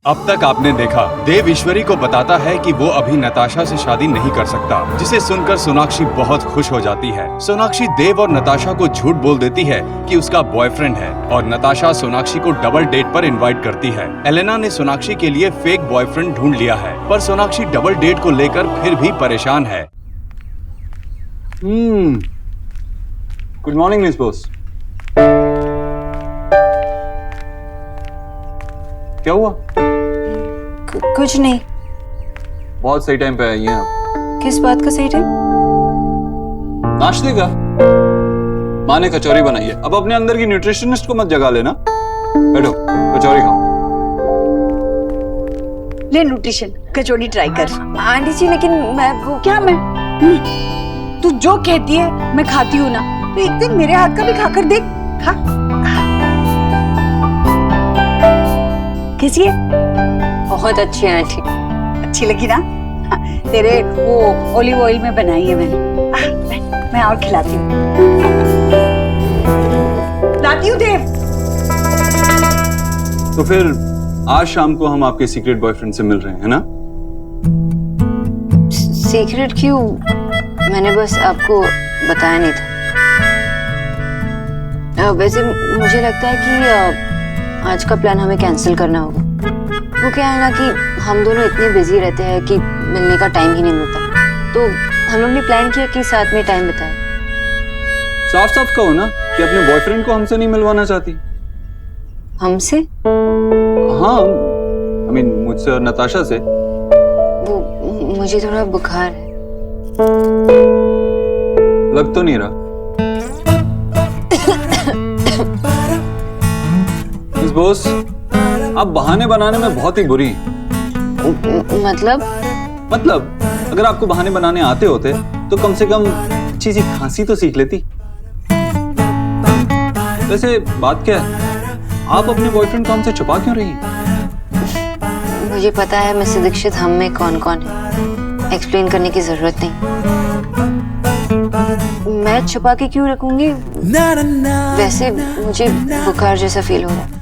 अब तक आपने देखा, देव ईश्वरी को बताता है कि वो अभी नताशा से शादी नहीं कर सकता, जिसे सुनकर सोनाक्षी बहुत खुश हो जाती है। सोनाक्षी देव और नताशा को झूठ बोल देती है कि उसका बॉयफ्रेंड है और नताशा सोनाक्षी को डबल डेट पर इनवाइट करती है। एलेना ने सोनाक्षी के लिए फेक बॉयफ्रेंड ढूंढ लिया है, पर सोनाक्षी डबल डेट को लेकर फिर भी परेशान है। Good morning miss boss. क्या हुआ? कुछ नहीं। बहुत सही टाइम पे आई हैं आप। किस बात का सही टाइम? नाश्ते का। माँ ने कचौरी बनाई है, अब अपने अंदर की न्यूट्रिशनिस्ट को मत जगा लेना। बैठो, कचौरी खाओ। ले न्यूट्रिशन कचौड़ी ट्राई कर। आंटी जी लेकिन मैं वो क्या तू जो कहती है मैं खाती हूँ ना, तो एक दिन मेरे हाथ का भी खाकर देख। खा। कैसी है? बहुत अच्छी है आंटी। अच्छी लगी ना? तेरे वो ऑलिव ऑयल में बनाई है मैंने। मैं और खिलाती हूँ। लाती हूँ देव। तो फिर आज शाम को हम आपके सीक्रेट बॉयफ्रेंड से मिल रहे हैं, है ना? सीक्रेट क्यों? मैंने बस आपको बताया नहीं था। वैसे मुझे लगता है कि आज का प्लान हमें कैंसिल करना होगा। वो क्या है ना कि हम दोनों इतने बिजी रहते हैं कि मिलने का टाइम ही नहीं मिलता, तो हम लोग ने प्लान किया कि साथ में टाइम बिताएं। साफ साफ कहो ना कि अपने बॉयफ्रेंड को हमसे नहीं मिलवाना चाहती। हमसे? हाँ, I mean, मुझसे और नताशा से। वो मुझे थोड़ा बुखार है। लग तो नहीं रहा। मिस बॉस, आप बहाने बनाने में बहुत ही बुरी हैं। मतलब अगर आपको बहाने बनाने आते होते तो कम से कम अच्छी सी खांसी तो सीख लेती। वैसे बात क्या है, आप अपने बॉयफ्रेंड को हमसे छुपा क्यों रही हैं? मुझे पता है मिस्टर दीक्षित हम में कौन कौन है, एक्सप्लेन करने की जरूरत नहीं। मैं छुपा के क्यों रखूंगी? वैसे मुझे बुखार जैसा फील हो रहा है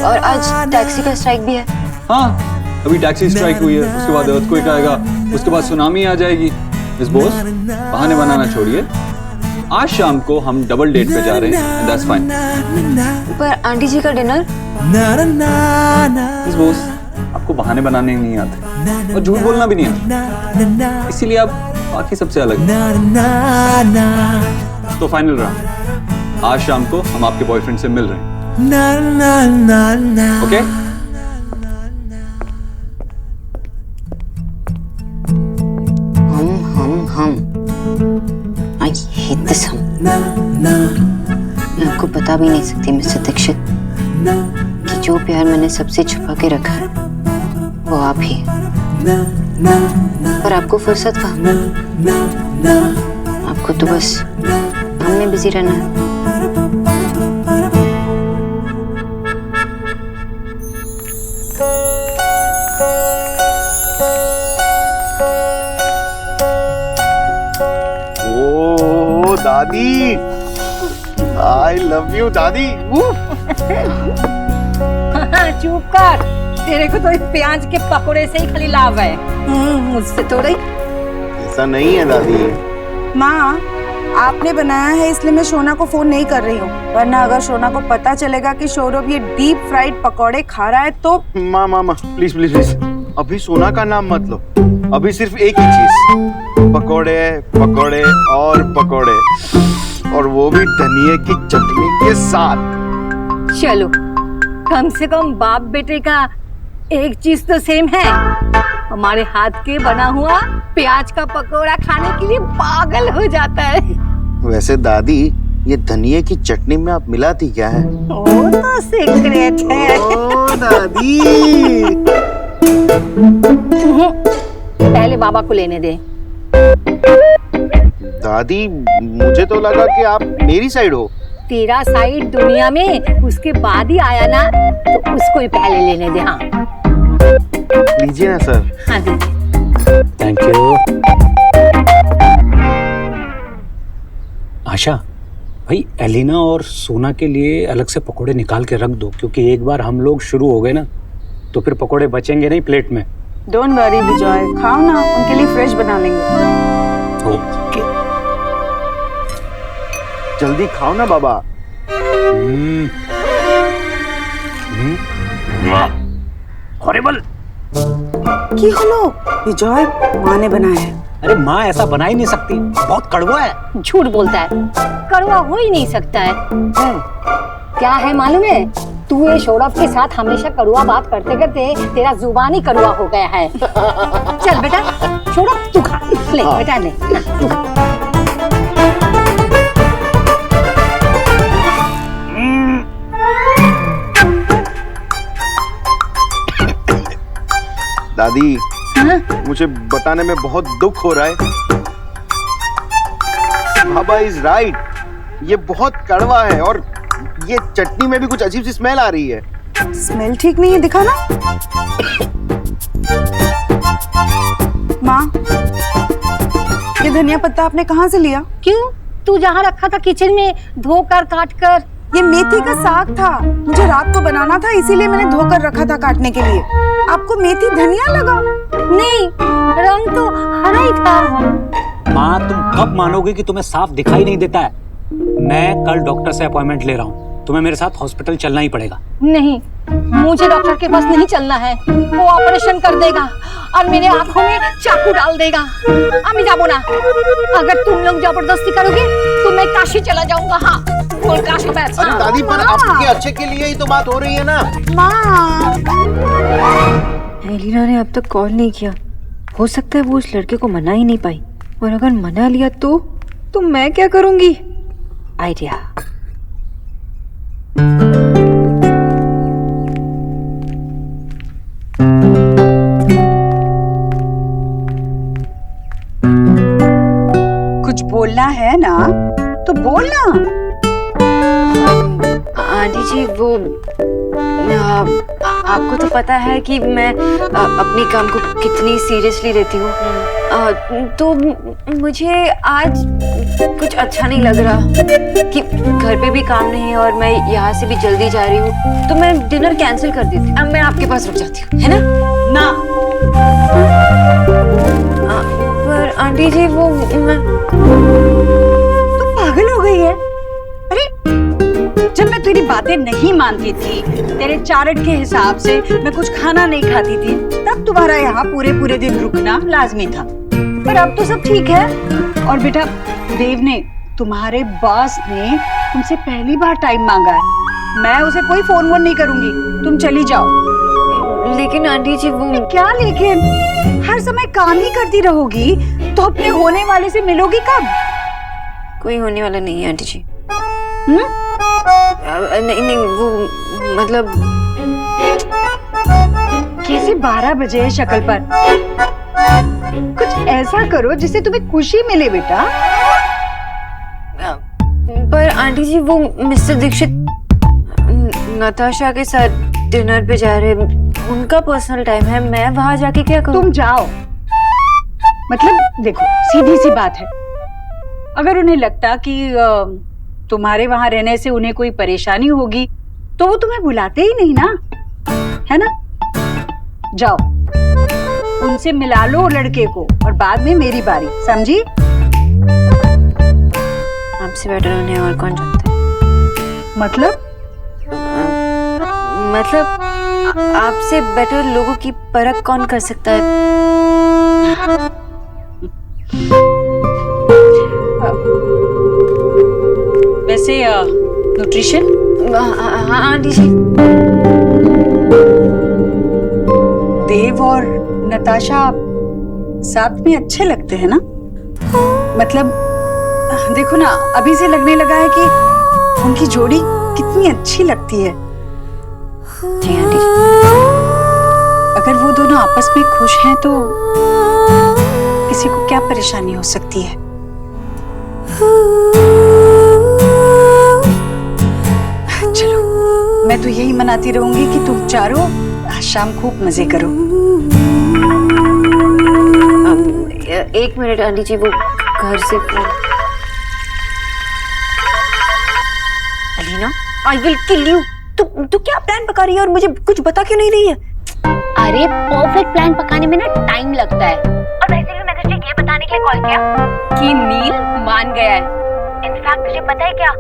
और आज टैक्सी का स्ट्राइक भी है। हाँ, अभी टैक्सी स्ट्राइक हुई है, उसके बाद अर्थक्वेक आएगा, उसके बाद सुनामी आ जाएगी। मिस बॉस, बहाने बनाना छोड़िए। आज शाम को हम डबल डेट पे जा रहे हैं, दैट्स फाइन। पर आंटी जी का डिनर? मिस बॉस, आपको बहाने बनाने नहीं आते और झूठ बोलना भी नहीं आता, इसीलिए आप बाकी सबसे अलग हैं। तो फाइनल रहा, आज शाम को हम आपके बॉयफ्रेंड से मिल रहे हैं। ओके? हम I hate this हम। मैं आपको बता भी नहीं सकती मिस्टर दीक्षित कि जो प्यार मैंने सबसे छुपा के रखा है वो आप ही है। पर आपको फुर्सत कहाँ? आपको तो बस हम में बिजी रहना है। दादी, I love you दादी। चुप कर, तेरे को तो इस प्याज के पकोड़े से ही खाली लाभ है, मुझसे थोड़ा ही। ऐसा नहीं है दादी। माँ, आपने बनाया है इसलिए मैं शोना को फोन नहीं कर रही हूँ, वरना अगर शोना को पता चलेगा कि सौरभ ये डीप फ्राइड पकौड़े खा रहा है तो। माँ प्लीज प्लीज प्लीज, अभी सोना का नाम मत लो। अभी सिर्फ एक ही चीज, पकौड़े पकौड़े और पकौड़े, और वो भी धनिये की चटनी के साथ। चलो, कम से कम बाप बेटे का एक चीज तो सेम है। हमारे हाथ के बना हुआ प्याज का पकौड़ा खाने के लिए पागल हो जाता है। वैसे दादी, ये धनिये की चटनी में आप मिलाती क्या है? वो तो सीक्रेट है। ओ दादी। पहले बाबा को लेने दे। दादी, मुझे तो लगा कि आप मेरी साइड हो। तेरा साइड दुनिया में उसके बाद ही आया ना, तो उसको ही पहले लेने दे। हाँ लीजिए ना सर। हाँ दीजिए। Thank you. आशा, भाई एलिना और सोना के लिए अलग से पकोड़े निकाल के रख दो, क्योंकि एक बार हम लोग शुरू हो गए ना तो फिर पकोड़े बचेंगे नहीं प्लेट में। डोंट वरी विजय, खाओ ना, उनके लिए फ्रेश बना लेंगे। जल्दी खाओ ना बाबा। हॉरिबल। की हलो विजय, माँ ने बनाया है। अरे माँ ऐसा बना ही नहीं सकती, बहुत कड़वा है। झूठ बोलता है, कड़वा हो ही नहीं सकता है। क्या है मालूम है, तू ये सौरभ के साथ हमेशा कड़वा बात करते करते तेरा जुबान ही कड़वा हो गया है। चल बेटा, सौरभ तू खा, ले बेटा ले, तू खा। दादी, मुझे बताने में बहुत दुख हो रहा है। बाबा इज राइट, ये बहुत कड़वा है और ये चटनी में भी कुछ अजीब सी स्मेल आ रही है। स्मेल ठीक नहीं है, दिखा ना। माँ, ये धनिया पत्ता आपने कहाँ से लिया? क्यों? तू जहाँ रखा था किचन में, धोकर काट कर। ये मेथी का साग था, मुझे रात को बनाना था, इसीलिए मैंने धोकर रखा था काटने के लिए। आपको मेथी धनिया लगा? नहीं, रंग तो हरा ही था। माँ तुम कब मानोगे कि तुम्हें साफ दिखाई नहीं देता है? मैं कल डॉक्टर से अपॉइंटमेंट ले रहा हूँ, तुम्हें मेरे साथ हॉस्पिटल चलना ही पड़ेगा। नहीं, मुझे डॉक्टर के पास नहीं चलना है, वो ऑपरेशन कर देगा और मेरे आंखों में चाकू डाल देगा। अमी जाबो ना, अगर तुम लोग जबरदस्ती करोगे तो मैं काशी चला जाऊंगा। हाँ, बोल काशी में। अरे दादी, पर आपके अच्छे के लिए ही तो बात हो रही है ना। माँ, एलिना ने अब तक कॉल नहीं किया, हो सकता है वो उस लड़के को मना ही नहीं पाई, और अगर मना लिया तो मैं क्या करूंगी? आइडिया। कुछ बोलना है ना तो बोलना। आंटी जी, वो आपको तो पता है कि मैं अपने काम को कितनी सीरियसली लेती हूँ, तो मुझे आज कुछ अच्छा नहीं लग रहा कि घर पे भी काम नहीं है और मैं यहाँ से भी जल्दी जा रही हूँ, तो मैं डिनर कैंसिल कर देती हूँ। अब मैं आपके पास रुक जाती हूँ, है ना? पर आंटी जी, वो तू पागल हो गई है? अरे, जब मैं तेरी बातें नहीं मानती थी, तेरे चार्ट के हिसाब से मैं कुछ खाना नहीं खाती थी, तब तुम्हारा यहाँ पूरे दिन रुकना लाजमी था। पर अब तो सब ठीक है। और बेटा, देव ने, तुम्हारे बॉस ने तुमसे पहली बार टाइम मांगा है। मैं उसे कोई फोन वोन नहीं करूंगी, तुम चली जाओ। लेकिन आंटी जी, वो क्या लेकिन? हर समय काम ही करती रहोगी तो अपने होने वाले से मिलोगी कब? कोई होने वाला नहीं है आंटी जी। नहीं, वो मतलब कैसे 12 बजे है शक्ल पर? कुछ ऐसा करो जिससे तुम्हें खुशी मिले बेटा। पर आंटी जी, वो मिस्टर दीक्षित नताशा के साथ डिनर पे जा रहे, उनका पर्सनल टाइम है, मैं वहां जाके क्या करूं? तुम जाओ। मतलब देखो, सीधी सी बात है, अगर उन्हें लगता कि तुम्हारे वहां रहने से उन्हें कोई परेशानी होगी तो वो तुम्हें बुलाते ही नहीं ना, है ना? जाओ, उनसे मिला लो लड़के को और बाद में मेरी बारी, समझी? आपसे बेटर उन्हें और कौन जानता है? मतलब आपसे बेटर लोगों की परख कौन कर सकता है? वैसे न्यूट्रिशन? हाँ आंटी जी। देव और नताशा साथ में अच्छे लगते हैं ना? मतलब देखो ना, अभी से लगने लगा है कि उनकी जोड़ी कितनी अच्छी लगती है। जी आंटी जी। अगर वो दोनों आपस में खुश हैं तो किसी को क्या परेशानी हो सकती है? चलो, मैं तो यही मनाती रहूंगी कि तुम चारों आज शाम खूब मजे करो। एक मिनट आंटी जी, वो घर से Alina, I will kill you. तू क्या प्लान पका रही है और मुझे कुछ बता क्यों नहीं रही है? अरे परफेक्ट प्लान पकाने में ना टाइम लगता है। और वैसे भी मैंने तुझे ये बताने के लिए कॉल किया कि नील मान गया है। इनफैक्ट तुझे पता है क्या,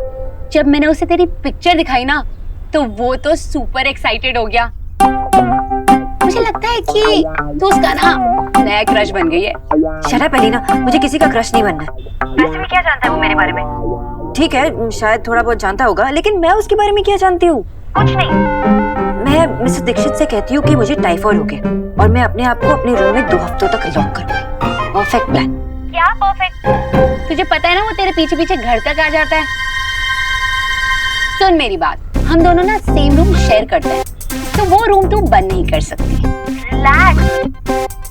जब मैंने उसे तेरी पिक्चर दिखाई ना तो वो तो सुपर एक्साइटेड हो गया। मुझे लगता है कि तू उसका ना नया क्रश बन गई है। शट अप एलिना, मुझे किसी का क्रश नहीं बनना है। वैसे भी क्या जानता है वो मेरे बारे में? ठीक है, शायद थोड़ा बहुत जानता होगा, लेकिन मैं उसके बारे में क्या जानती हूँ? कुछ नहीं। मैं मिसेस दीक्षित से कहती हूँ कि मुझे टाइफाइड हो गया और मैं अपने आप को अपने रूम में 2 हफ्तों तक लॉक करूंगी। Perfect plan. क्या परफेक्ट? तुझे पता है ना वो तेरे पीछे पीछे घर तक आ जाता है। सुन मेरी बात, हम दोनों ना सेम रूम शेयर करते हैं, तो वो रूम तू बंद नहीं कर सकती। रिलैक्स,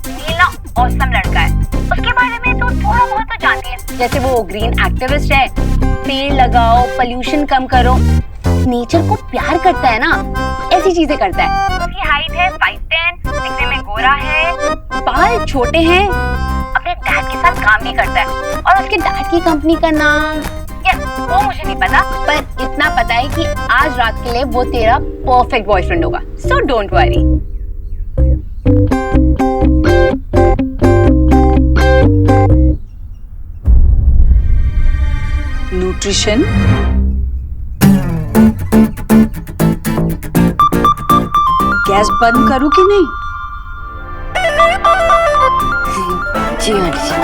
नील ना ऑसम लड़का है, उसके बारे में तो थोड़ा बहुत तो जानती है। जैसे वो ग्रीन एक्टिविस्ट है, पेड़ लगाओ, पोल्यूशन कम करो, नेचर को प्यार करता है ना, ऐसी चीजें करता है। उसकी हाइट है 5'10", दिखने में गोरा है, बाल छोटे हैं, अपने डैड के साथ काम भी करता है और उसके डैड की कंपनी का नाम वो मुझे नहीं पता, पर इतना पता है कि आज रात के लिए वो तेरा परफेक्ट बॉयफ्रेंड होगा। So don't worry. Nutrition, gas बंद करूं कि नहीं? जी हाँ जी।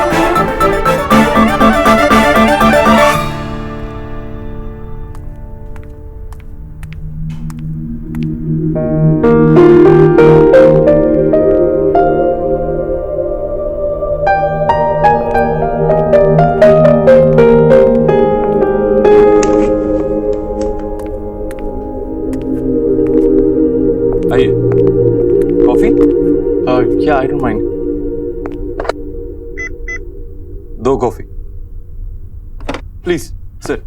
आइए, coffee? Yeah, I don't mind. 2 coffee please sir.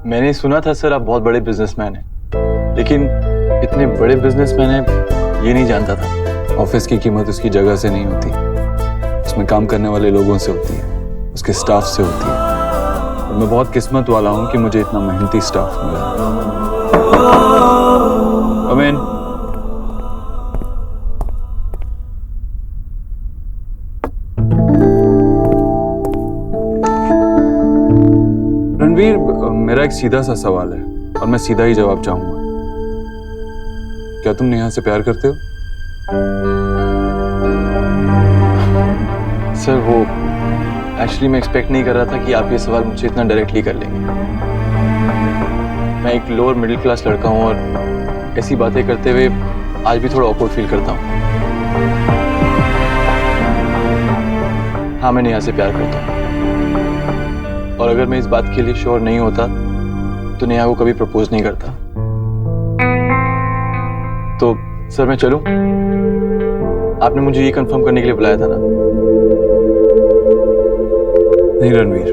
मैंने सुना था सर आप बहुत बड़े बिजनेसमैन हैं, लेकिन इतने बड़े बिजनेसमैन हैं ये नहीं जानता था। ऑफिस की कीमत उसकी जगह से नहीं होती, उसमें काम करने वाले लोगों से होती है, उसके स्टाफ से होती है। और मैं बहुत किस्मत वाला हूं कि मुझे इतना मेहनती स्टाफ मिला। अमीन, रणवीर, मेरा एक सीधा सा सवाल है और मैं सीधा ही जवाब चाहूंगा। क्या तुम नेहा से प्यार करते हो? सर वो एक्चुअली मैं एक्सपेक्ट नहीं कर रहा था कि आप ये सवाल मुझसे इतना डायरेक्टली कर लेंगे। मैं एक लोअर मिडिल क्लास लड़का हूँ और ऐसी बातें करते हुए आज भी थोड़ा ऑकवर्ड फील करता हूँ। हाँ, मैं नेहा से प्यार करता हूँ और अगर मैं इस बात के लिए श्योर नहीं होता तो नेहा को कभी प्रपोज नहीं करता। तो सर मैं चलूं? आपने मुझे ये कंफर्म करने के लिए बुलाया था ना? नहीं रणवीर,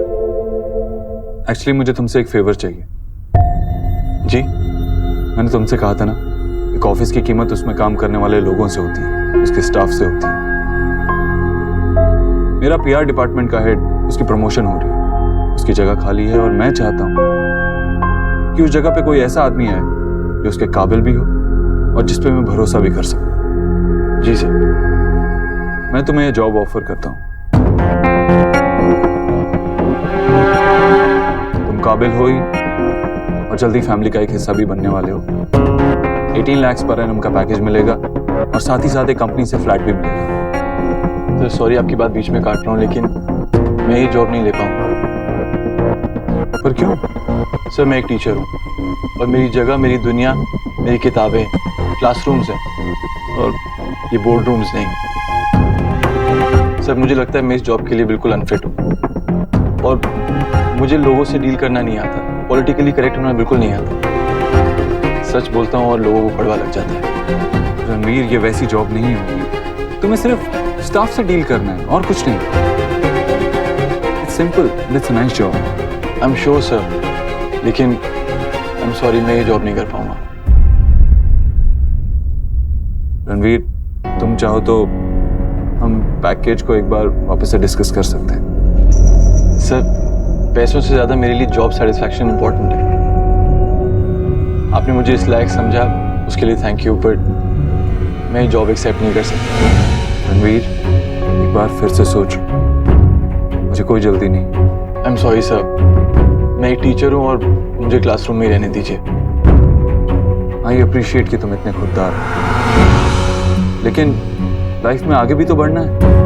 एक्चुअली मुझे तुमसे एक फेवर चाहिए। जी? मैंने तुमसे कहा था ना, एक ऑफिस की कीमत उसमें काम करने वाले लोगों से होती है, उसके स्टाफ से होती है। मेरा पीआर डिपार्टमेंट का हेड, उसकी प्रमोशन हो रही है, उसकी जगह खाली है और मैं चाहता हूं कि उस जगह पे कोई ऐसा आदमी आए जो उसके काबिल भी हो और जिस पे मैं भरोसा भी कर सकूं। जी सर। मैं तुम्हें ये जॉब ऑफर करता हूं। तुम काबिल हो ही और जल्दी फैमिली का एक हिस्सा भी बनने वाले हो। 18 लाख पर एनम का पैकेज मिलेगा और साथ ही साथ एक कंपनी से फ्लैट भी मिलेगा। सर सॉरी आपकी बात बीच में काट रहा हूँ, लेकिन मैं ये जॉब नहीं ले पाऊंगा। पर क्यों? सर मैं एक टीचर हूँ और मेरी जगह, मेरी दुनिया, मेरी किताबें, क्लासरूम्स हैं और ये बोर्ड रूम्स नहीं। सर मुझे लगता है मैं इस जॉब के लिए बिल्कुल अनफिट हूँ और मुझे लोगों से डील करना नहीं आता, पॉलिटिकली करेक्ट होना बिल्कुल नहीं आता। सच बोलता हूँ और लोगों को कड़वा लग जाता है। रणवीर, ये वैसी जॉब नहीं होगी। तुम्हें सिर्फ स्टाफ से डील करना है और कुछ नहीं। It's simple, it's a nice job. I am sure sir, लेकिन आई एम सॉरी मैं ये जॉब नहीं कर पाऊंगा। रणवीर, तुम चाहो तो हम पैकेज को एक बार वापस से डिस्कस कर सकते हैं। सर पैसों से ज्यादा मेरे लिए जॉब सेटिस्फैक्शन इंपॉर्टेंट है। आपने मुझे इस लायक समझा, उसके लिए थैंक यू, बट मैं जॉब एक्सेप्ट नहीं कर सकता। रणवीर, एक बार फिर से सोच, मुझे कोई जल्दी नहीं। आई एम सॉरी सर, मैं एक टीचर हूँ और मुझे क्लासरूम में ही रहने दीजिए। आई अप्रिशिएट कि तुम इतने खुददार हो, लेकिन लाइफ में आगे भी तो बढ़ना है।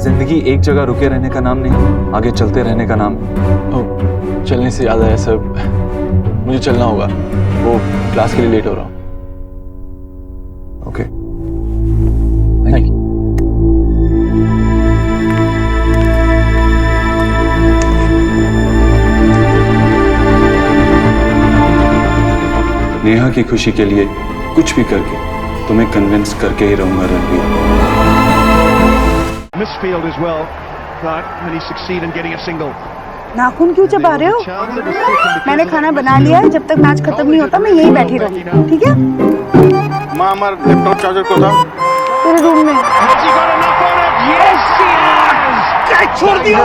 जिंदगी एक जगह रुके रहने का नाम नहीं, आगे चलते रहने का नाम है। चलने से याद आया सर, मुझे चलना होगा, वो क्लास के लिए लेट हो रहा हूँ। Okay, thank you. नेहा की खुशी के लिए कुछ भी करके तुम्हें कन्विंस करके ही रहूंगा Ranveer. Misfield as well, but will he succeed in getting a single? नाखून क्यों चबा रहे हो? मैंने खाना बना लिया है, जब तक मैच खत्म नहीं होता मैं यहीं बैठी रहूंगी, ठीक है? माँ, हमारा लैपटॉप चार्जर को था तेरे रूम में। Has he got enough on it? Yes, he has! क्या छोड़ दिया?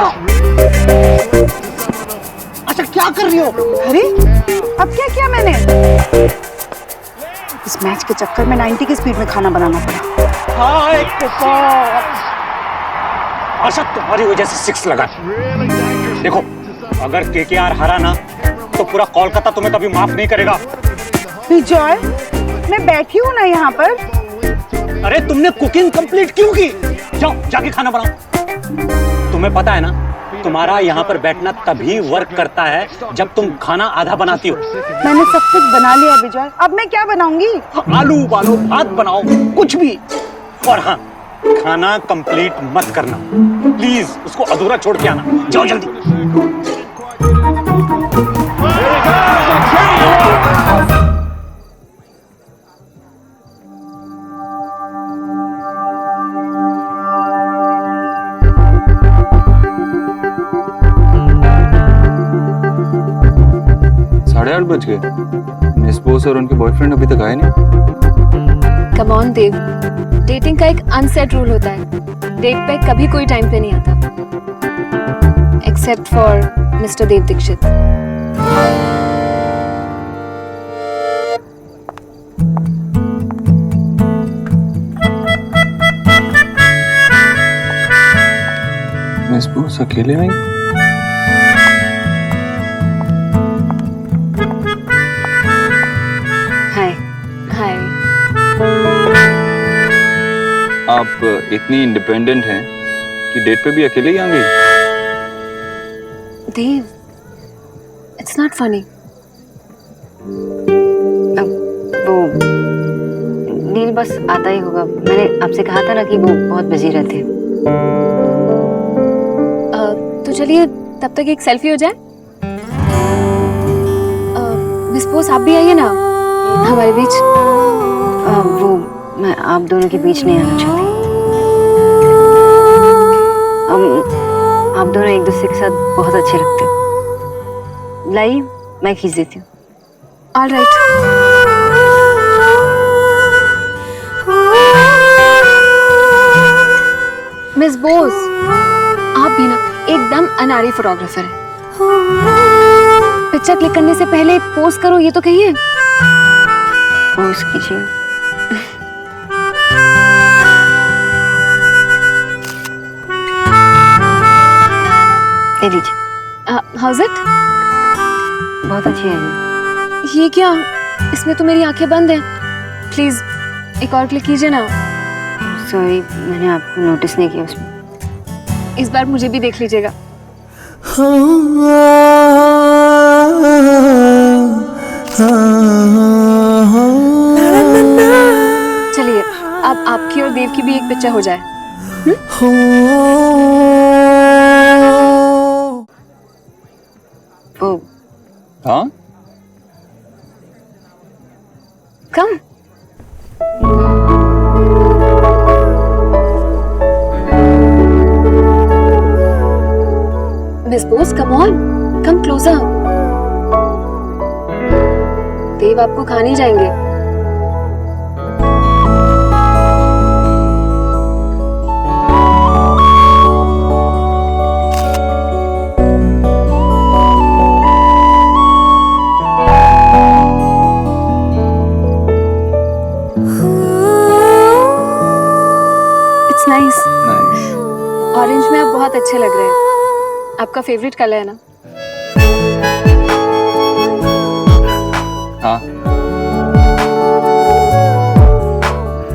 अच्छा क्या कर रही हो? अरे अब क्या किया मैंने? इस मैच के चक्कर में 90 की स्पीड में खाना बनाना पड़ा। हाय आशा, तुम्हारी वजह से 6 लगा। देखो, अगर केकेआर हारा ना तो पूरा कोलकाता तुम्हें कभी माफ नहीं करेगा। विजय, मैं बैठी हूँ ना यहाँ पर। अरे तुमने कुकिंग कंप्लीट क्यों की? जाओ जाके खाना बनाओ। तुम्हें पता है ना, तुम्हारा यहाँ पर बैठना तभी वर्क करता है जब तुम खाना आधा बनाती हो। मैंने सब कुछ बना लिया विजय, अब मैं क्या बनाऊंगी? आलू उबालो, भात बनाओ, कुछ भी। और हाँ, खाना कंप्लीट मत करना प्लीज, उसको अधूरा छोड़ के आना। जाओ जल्दी। साढ़े 8 बज गए। मिस बोस और उनके बॉयफ्रेंड अभी तक आए नहीं। कम ऑन देव, डेटिंग का एक अनसेट रूल होता है, डेट पे कभी कोई टाइम पे नहीं आता, except for mister Dev Dikshit. Miss Bose अकेले आई? हाय हाय। आप इतनी इंडिपेंडेंट हैं कि डेट पे भी अकेले ही आ गई? देव, इट्स नॉट फनी। वो नील बस आता ही होगा, मैंने आपसे कहा था ना कि वो बहुत बिजी रहते हैं। तो चलिए तब तक एक सेल्फी हो जाए। मिस बोस आप भी आइए ना हमारे बीच। वो मैं आप दोनों के बीच नहीं आना चाहती। आप दोनों एक दूसरे के साथ बहुत अच्छे लगते हो। लाई, मैं खींच देती हूँ। All right. मिस बोस, आप भी ना एकदम अनाड़ी फोटोग्राफर है। पिक्चर क्लिक करने से पहले पोज करो ये तो कहिए। पोज कीजिए। ले लीजिए। House it? बहुत अच्छी है ये। क्या, इसमें तो मेरी आंखें बंद हैं। प्लीज एक और क्लिक कीजिए ना। सॉरी, मैंने आपको नोटिस नहीं किया उसमें। इस बार मुझे भी देख लीजिएगा। चलिए अब आपकी और देव की भी एक पिक्चर हो जाए। ओ, हाँ? कम। Miss Bose, come on, come closer. देव आपको खा नहीं जाएंगे। नाइस। ऑरेंज में आप बहुत अच्छे लग रहे हैं। आपका फेवरेट कलर है ना? हाँ,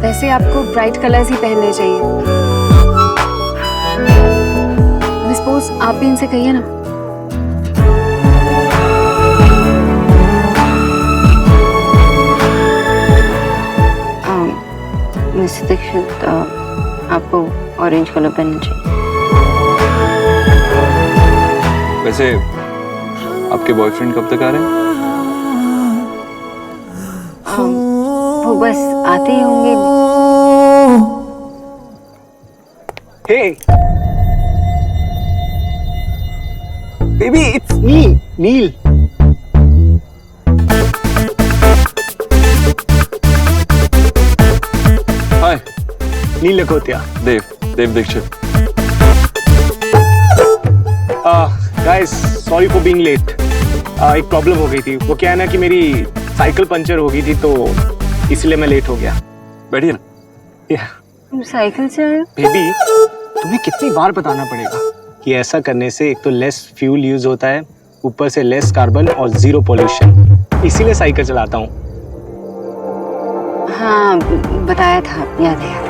वैसे आपको ब्राइट कलर्स ही पहनने चाहिए। मैं सपोज आप भी इनसे कहिए ना। मिस्टर दीक्षित, आपको ऑरेंज कलर पहनना चाहिए। वैसे आपके बॉयफ्रेंड कब तक आ रहे हैं? वो बस आते ही होंगे। Hey, baby, it's me, Neil. Hi, Neil Lakhotia. Dev Dixit. Guys, sorry for being late. एक प्रॉब्लम हो गई थी। वो क्या है ना कि मेरी साइकिल पंचर हो गई थी, तो इसलिए मैं लेट हो गया। बैठिए ना। Yeah. तुम साइकिल से आए हो? बेबी, तुम्हें कितनी बार बताना पड़ेगा कि ऐसा करने से एक तो लेस फ्यूल यूज होता है, ऊपर से लेस कार्बन और जीरो पोल्यूशन। इसीलिए साइकिल चलाता हूँ। हाँ, बताया था, याद है याद है।